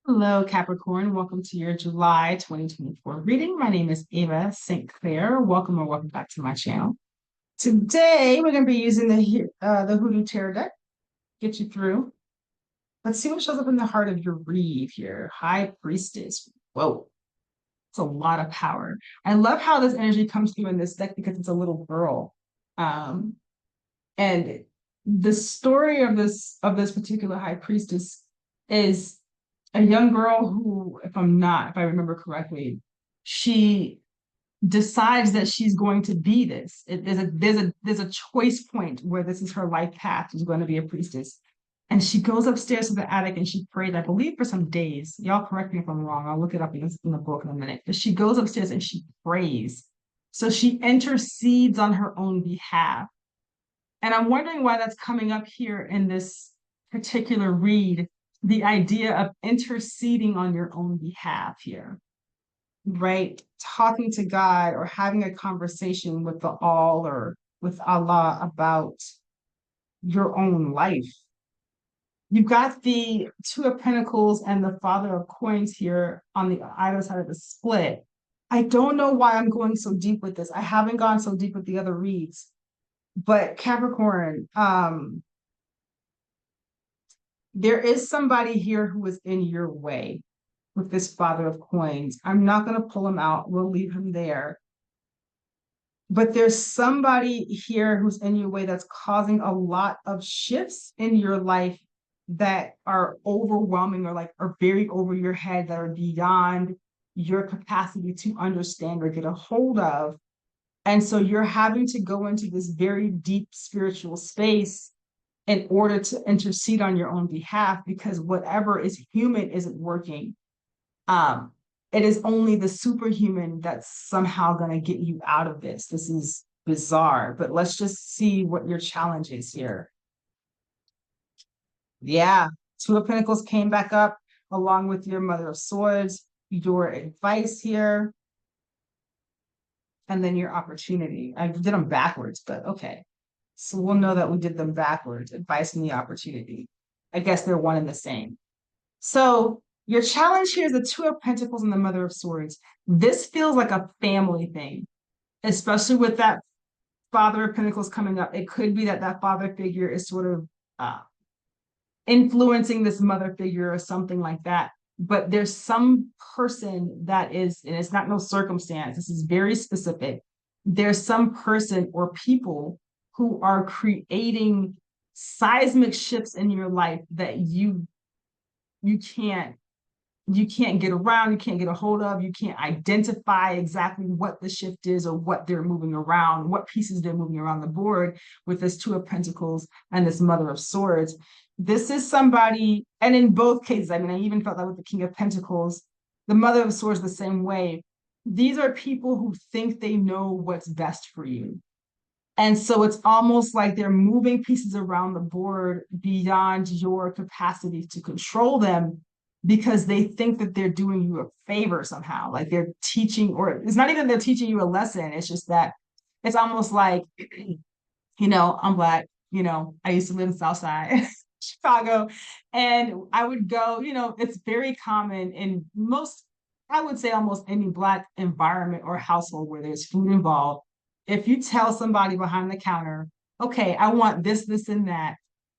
Hello, Capricorn. Welcome to your July 2024 reading. My name is Ava St. Clair. Welcome or welcome back to my channel. Today, we're going to be using the Hoodoo Tarot deck. Get you through. Let's see what shows up in the heart of your read here. High Priestess. Whoa, it's a lot of power. I love how this energy comes through in this deck because it's a little girl. And the story of this particular High Priestess is a young girl who, if I remember correctly, she decides that she's going to be this. There's a choice point where this is her life path. She's going to be a priestess. And she goes upstairs to the attic and she prays, I believe, for some days. Y'all correct me if I'm wrong. I'll look it up in the book in a minute. But she goes upstairs and she prays. So she intercedes on her own behalf. And I'm wondering why that's coming up here in this particular read, the idea of interceding on your own behalf here, right? Talking to God or having a conversation with the All or with Allah about your own life. You've got the Two of Pentacles and the Father of Coins here on the either side of the split. I don't know why I'm going so deep with this. I haven't gone so deep with the other reads, but Capricorn, there is somebody here who is in your way with this Father of Coins. I'm not going to pull him out. We'll leave him there. But there's somebody here who's in your way that's causing a lot of shifts in your life that are overwhelming or like are very over your head, that are beyond your capacity to understand or get a hold of. And so you're having to go into this very deep spiritual space in order to intercede on your own behalf, because whatever is human isn't working. It is only the superhuman that's somehow going to get you out of this. This is bizarre, but let's just see what your challenge is here. Yeah, Two of Pentacles came back up along with your Mother of Swords, your advice here, and then your opportunity. I did them backwards, but okay. So we'll know that we did them backwards, advice and the opportunity. I guess they're one and the same. So your challenge here is the Two of Pentacles and the Mother of Swords. This feels like a family thing, especially with that Father of Pentacles coming up. It could be that that father figure is sort of influencing this mother figure or something like that. But there's some person that is, and it's not no circumstance, this is very specific. There's some person or people who are creating seismic shifts in your life that you can't get around, you can't get a hold of, you can't identify exactly what the shift is or what they're moving around, what pieces they're moving around the board with this Two of Pentacles and this Mother of Swords. This is somebody, and in both cases, I mean, I even felt that with the King of Pentacles, the Mother of Swords the same way. These are people who think they know what's best for you. And so it's almost like they're moving pieces around the board beyond your capacity to control them, because they think that they're doing you a favor somehow. Like they're teaching, or it's not even they're teaching you a lesson. It's just that it's almost like, I'm Black, I used to live in Southside Chicago, and I would go, it's very common in most, I would say almost any Black environment or household where there's food involved. If you tell somebody behind the counter, okay, I want this, this, and that,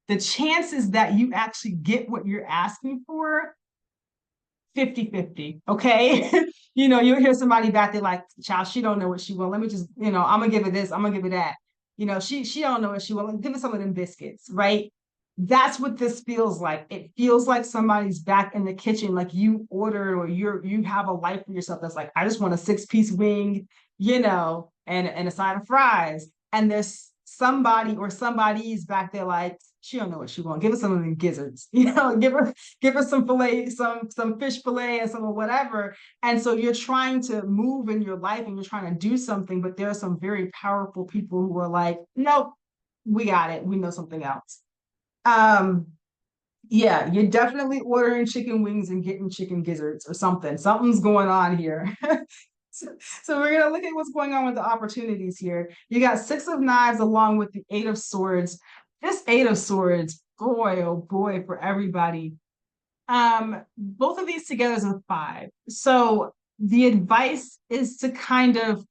the chances that you actually get what you're asking for, 50-50, okay? You'll hear somebody back there like, child, she don't know what she want. Let me just, I'm gonna give her this, I'm gonna give her that. She don't know what she want. Give her some of them biscuits, right? That's what this feels like. It feels like somebody's back in the kitchen, like you ordered or you have a life for yourself that's like, I just want a 6-piece wing, and a side of fries. And there's somebody or somebody's back there like, she don't know what she wants. Give her some of them gizzards, give her some filet, some fish fillet and some of whatever. And so you're trying to move in your life and you're trying to do something, but there are some very powerful people who are like, nope, we got it. We know something else. Yeah, you're definitely ordering chicken wings and getting chicken gizzards or something. Something's going on here. So we're going to look at what's going on with the opportunities here. You got Six of Knives along with the Eight of Swords. This Eight of Swords, boy, oh boy, for everybody. Both of these together is a 5. So the advice is to kind of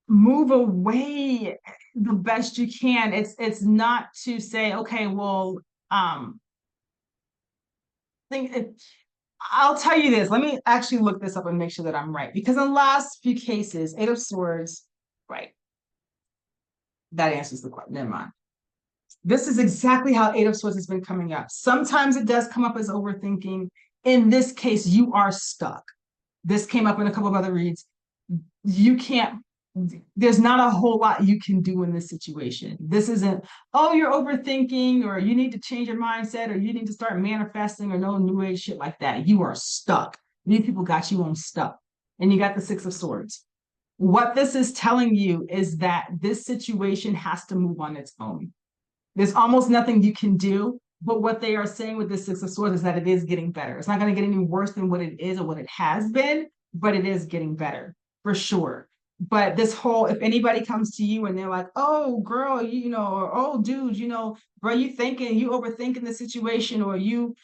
move away the best you can. It's not to say, okay, well, think it, I'll tell you this. Let me actually look this up and make sure that I'm right. Because in the last few cases, 8 of Swords, right? That answers the question. Never mind. This is exactly how 8 of Swords has been coming up. Sometimes it does come up as overthinking. In this case, you are stuck. This came up in a couple of other reads. You can't, there's not a whole lot you can do in this situation. This isn't, oh, you're overthinking, or you need to change your mindset, or you need to start manifesting, or no new age shit like that. You are stuck. These people got you on stuck. And you got the 6 of Swords. What this is telling you is that this situation has to move on its own. There's almost nothing you can do. But what they are saying with the 6 of Swords is that it is getting better. It's not going to get any worse than what it is or what it has been, but it is getting better for sure. But this whole, if anybody comes to you and they're like, oh, girl, you know, or oh, dude, you know, bro, you overthinking the situation, or you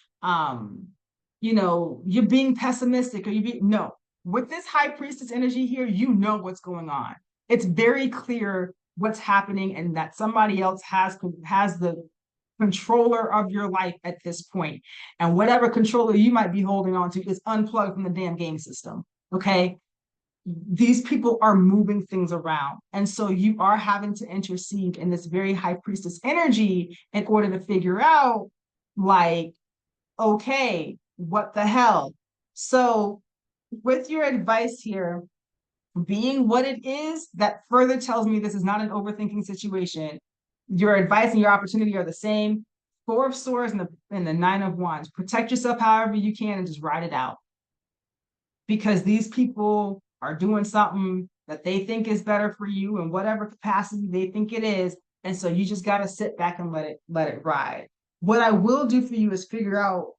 know, you're being pessimistic, or no. With this high priestess energy here, you know what's going on. It's very clear what's happening, and that somebody else has the controller of your life at this point. And whatever controller you might be holding on to is unplugged from the damn game system. Okay. These people are moving things around. And so you are having to intercede in this very high priestess energy in order to figure out, like, okay, what the hell? So with your advice here, being what it is, that further tells me this is not an overthinking situation. Your advice and your opportunity are the same. 4 of Swords and the 9 of Wands. Protect yourself however you can and just ride it out. Because these people are doing something that they think is better for you in whatever capacity they think it is. And so you just got to sit back and let it ride. What I will do for you is figure out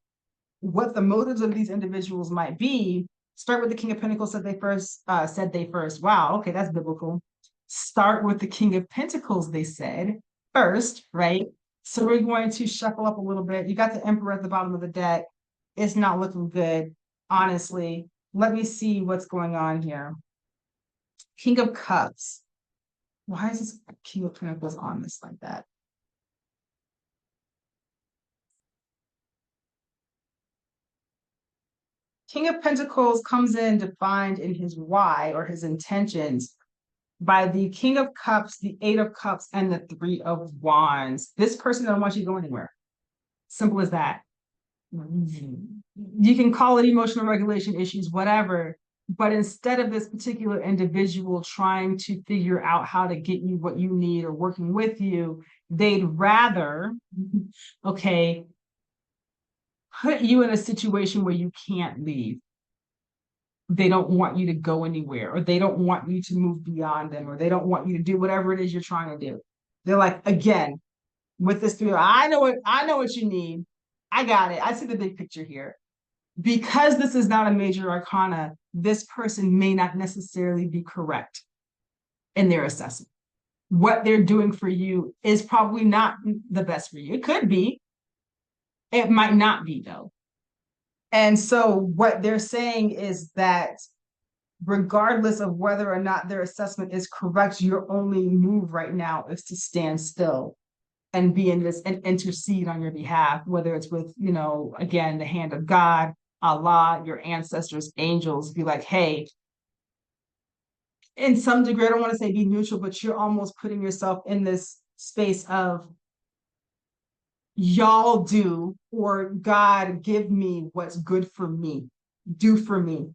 what the motives of these individuals might be. Start with the King of Pentacles, said they first. Wow, okay, that's biblical. Start with the King of Pentacles, they said first, right? So we're going to shuffle up a little bit. You got the Emperor at the bottom of the deck. It's not looking good, honestly. Let me see what's going on here. King of Cups. Why is this King of Pentacles on this like that? King of Pentacles comes in defined in his why, or his intentions, by the King of Cups, the 8 of Cups, and the 3 of Wands. This person doesn't want you to go anywhere. Simple as that. You can call it emotional regulation issues, whatever. But instead of this particular individual trying to figure out how to get you what you need or working with you, they'd rather, okay, put you in a situation where you can't leave. They don't want you to go anywhere, or they don't want you to move beyond them, or they don't want you to do whatever it is you're trying to do. They're like, again, with this three, I know what you need. I got it. I see the big picture here. Because this is not a major arcana, this person may not necessarily be correct in their assessment. What they're doing for you is probably not the best for you. It could be. It might not be, though. And so what they're saying is that regardless of whether or not their assessment is correct, your only move right now is to stand still and be in this and intercede on your behalf, whether it's with, you know, again, the hand of God, Allah, your ancestors, angels, be like, hey, in some degree, I don't want to say be neutral, but you're almost putting yourself in this space of y'all do, or God, give me what's good for me, do for me,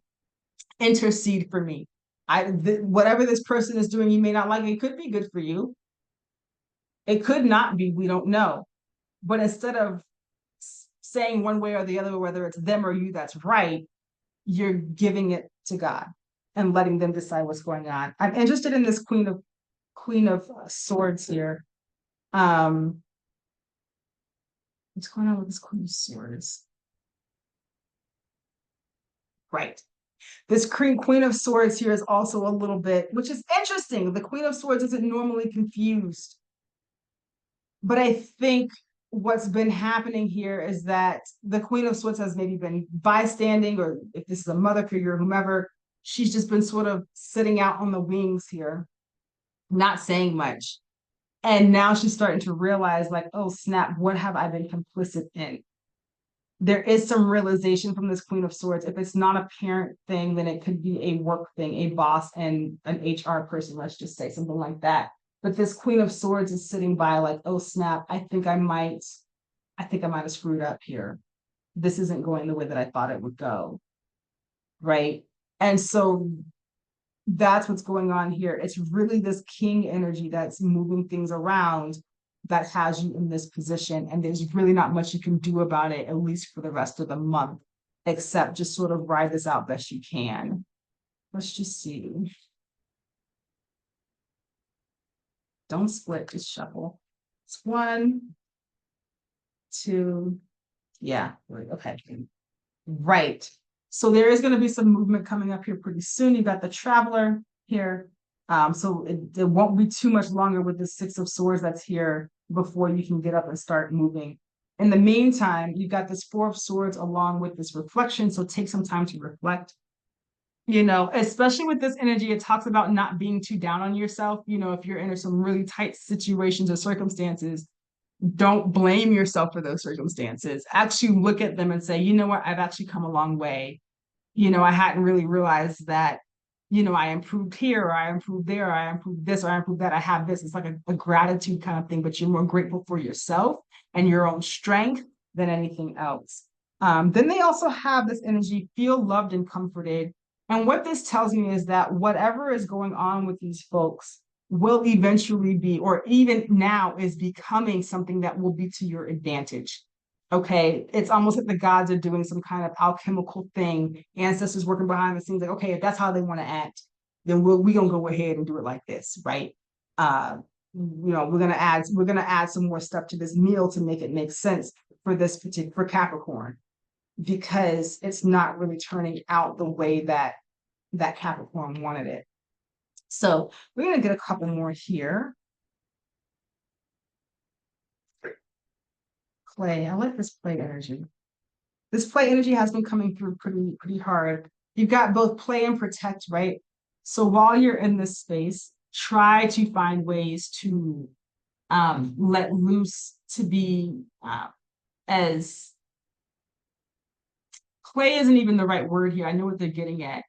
intercede for me. Whatever this person is doing, you may not like, it could be good for you. It could not be, we don't know. But instead of saying one way or the other, whether it's them or you that's right, you're giving it to God and letting them decide what's going on. I'm interested in this Queen of Swords here. What's going on with this Queen of Swords? Right. This Queen of Swords here is also a little bit, which is interesting. The Queen of Swords isn't normally confused. But I think what's been happening here is that the Queen of Swords has maybe been bystanding, or if this is a mother figure or whomever, she's just been sort of sitting out on the wings here, not saying much. And now she's starting to realize, like, oh snap, what have I been complicit in? There is some realization from this Queen of Swords. If it's not a parent thing, then it could be a work thing, a boss and an HR person, let's just say something like that. But this Queen of Swords is sitting by like, oh snap, I think I might have screwed up here. This isn't going the way that I thought it would go. Right. And so that's what's going on here. It's really this king energy that's moving things around that has you in this position. And there's really not much you can do about it, at least for the rest of the month, except just sort of ride this out best you can. Let's just see. Don't split, just shuffle. It's 1, 2, yeah, okay. Right. So there is going to be some movement coming up here pretty soon. You got the Traveler here. So it won't be too much longer with the 6 of Swords that's here before you can get up and start moving. In the meantime, you've got this 4 of Swords along with this reflection. So take some time to reflect. You know, especially with this energy, it talks about not being too down on yourself. You know, if you're in some really tight situations or circumstances, don't blame yourself for those circumstances. Actually look at them and say, you know what, I've actually come a long way. You know, I hadn't really realized that, you know, I improved here, or I improved there, or I improved this, or I improved that. I have this. It's like a gratitude kind of thing, but you're more grateful for yourself and your own strength than anything else. Then they also have this energy, feel loved and comforted. And what this tells me is that whatever is going on with these folks will eventually be, or even now is becoming, something that will be to your advantage. Okay, it's almost like the gods are doing some kind of alchemical thing. Ancestors working behind the scenes, like, okay, if that's how they want to act, then we're gonna go ahead and do it like this, right? You know, we're gonna add some more stuff to this meal to make it make sense for this particular Capricorn, because it's not really turning out the way that Capricorn wanted it. So we're going to get a couple more here. Play. I like this play energy. This play energy has been coming through pretty hard. You've got both play and protect, right? So while you're in this space, try to find ways to let loose, to be as play isn't even the right word here. I know what they're getting at.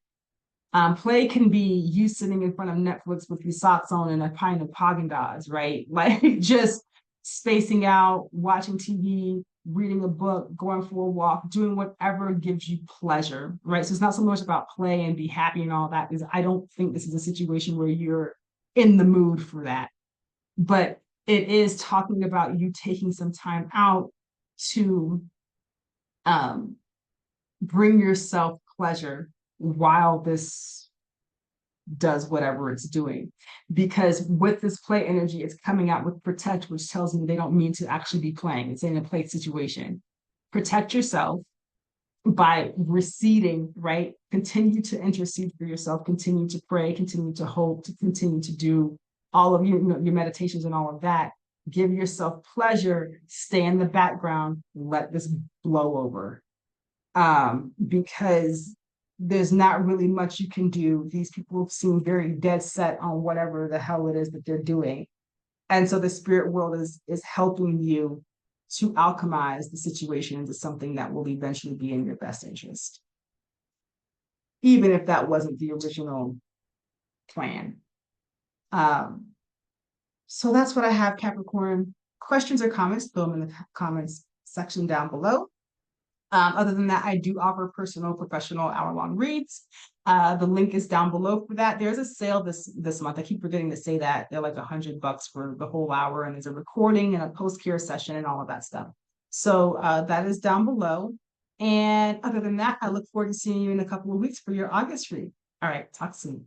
Play can be you sitting in front of Netflix with your socks on and a pint of Haagen-Dazs, right? Like just spacing out, watching TV, reading a book, going for a walk, doing whatever gives you pleasure, right? So it's not so much about play and be happy and all that, because I don't think this is a situation where you're in the mood for that. But it is talking about you taking some time out to bring yourself pleasure while this does whatever it's doing. Because with this play energy, it's coming out with protect, which tells me they don't mean to actually be playing. It's in a play situation. Protect yourself by receding, right? Continue to intercede for yourself, continue to pray, continue to hope, to continue to do all of your meditations and all of that. Give yourself pleasure, stay in the background, let this blow over. Because there's not really much you can do. These people seem very dead set on whatever the hell it is that they're doing. And so the spirit world is helping you to alchemize the situation into something that will eventually be in your best interest, even if that wasn't the original plan. So that's what I have, Capricorn. Questions or comments, throw them in the comments section down below. Other than that, I do offer personal, professional hour-long reads. The link is down below for that. There's a sale this month. I keep forgetting to say that. They're like $100 for the whole hour, and there's a recording and a post-care session and all of that stuff. So that is down below. And other than that, I look forward to seeing you in a couple of weeks for your August read. All right, talk soon.